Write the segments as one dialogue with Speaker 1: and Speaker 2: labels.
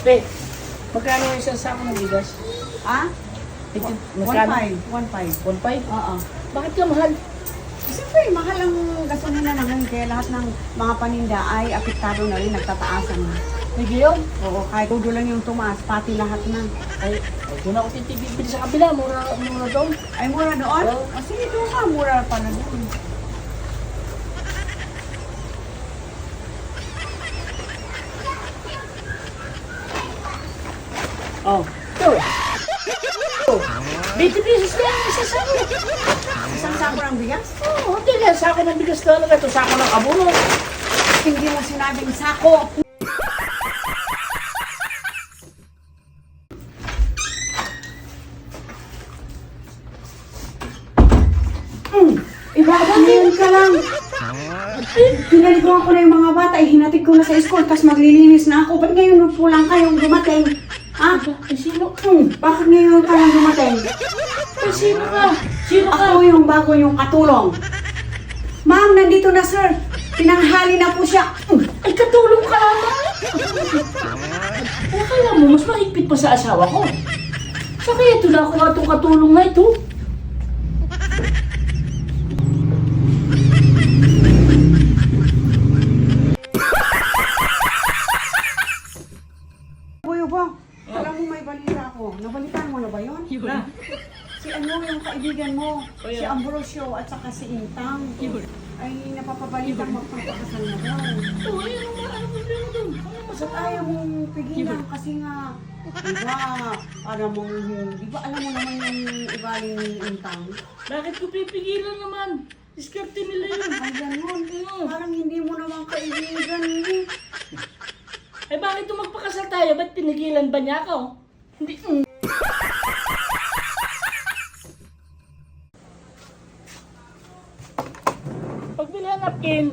Speaker 1: Pe, magkano yung isang sako ng bigas?
Speaker 2: Ha?
Speaker 1: Magkano?
Speaker 2: 1.5.
Speaker 1: 1.5?
Speaker 2: Oo.
Speaker 1: Bakit ka mahal?
Speaker 2: Siyempre, mahal ang gasolina na ngayon. Kaya lahat ng mga paninda ay apektado na rin, nagtataasan na.
Speaker 1: Hindi yun?
Speaker 2: Oo, kahit tudo lang yung tumaas, pati lahat na.
Speaker 1: Ay, doon ako titibili sa kabila. Mura doon.
Speaker 2: Ay, mura doon?
Speaker 1: Oo.
Speaker 2: O sige, doon ka, mura pala doon.
Speaker 1: Oh. Ito. Oh. 20 pesos lang ang isang sako.
Speaker 2: Isang sako ng bigas?
Speaker 1: Oo, hindi nga. Sako ng bigas talaga. Ito sako ng abono.
Speaker 2: Hindi mo sinabing sako. Ibabangin ka lang. Pinaliguan ko na yung mga bata, hinatid ko na sa school, tapos maglilinis na ako. Ba't ngayon pulang kayong dumating? Ha?
Speaker 1: Ay, sino?
Speaker 2: Bakit ngayon ka lang dumating?
Speaker 1: Ay, sino ka? Sino ka?
Speaker 2: Ako yung bago yung katulong. Ma'am, nandito na sir. Pinanghali na po siya.
Speaker 1: Ay, katulong ka lamang. Ay, akala mo, mas mahigpit pa sa asawa ko. Sa kaya ito na ako nga itong katulong na ito.
Speaker 2: Boy, alam mo may balita ako. Nabalitaan mo na ba yun?
Speaker 1: Na.
Speaker 2: Si ano yung kaibigan mo,
Speaker 1: Oh, yeah.
Speaker 2: si Ambrosio at saka si Intang. Ay napapabalitang magpapakasal na daw.
Speaker 1: Oh, ay, ano problema doon? Ano
Speaker 2: Ba't
Speaker 1: masama?
Speaker 2: ayaw mong pigilan kasi nga, diba, alam mo, diba alam mo naman yung ugaling ni Intang?
Speaker 1: Bakit ko pipigilan naman? Diskarte nila yun.
Speaker 2: Ay ganun,
Speaker 1: Oo.
Speaker 2: parang hindi mo naman kaibigan eh.
Speaker 1: Ay, bakit nung magpakasal tayo? Ba't tinigilan ba niya ako? Hindi. Pagbili ng napkin.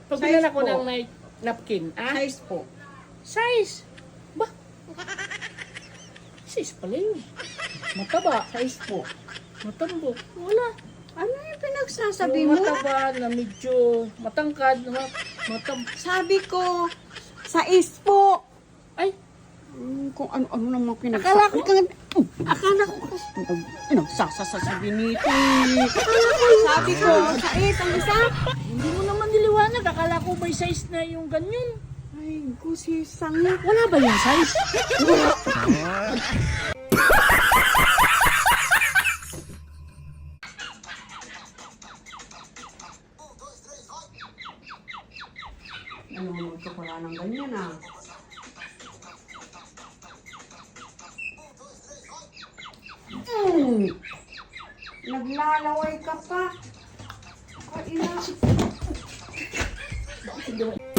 Speaker 1: Pagbili
Speaker 2: Size
Speaker 1: ako
Speaker 2: po.
Speaker 1: ng napkin. Ah?
Speaker 2: Size po.
Speaker 1: Size. Ba? Size pala yun. Mataba.
Speaker 2: Size po.
Speaker 1: Matambok. Wala.
Speaker 2: Ano yung pinagsasabi
Speaker 1: Yung
Speaker 2: mo?
Speaker 1: mataba na medyo matangkad.
Speaker 2: Sabi ko, size po.
Speaker 1: Ay,
Speaker 2: Kung ano-ano naman
Speaker 1: akala ko,
Speaker 2: pinagsasabi.
Speaker 1: akala ko kasi.
Speaker 2: Pinagsasasabi nito Sabi ko, size ang isa.
Speaker 1: Hindi mo naman niliwanag. Akala ko may size na yung ganyan.
Speaker 2: Ay, gusi sangit.
Speaker 1: Wala ba yung size?
Speaker 2: Ano mo ito wala ng ganyan ah. Naglalaway ka pa. Ay, ina.
Speaker 1: Bakit hindi mo-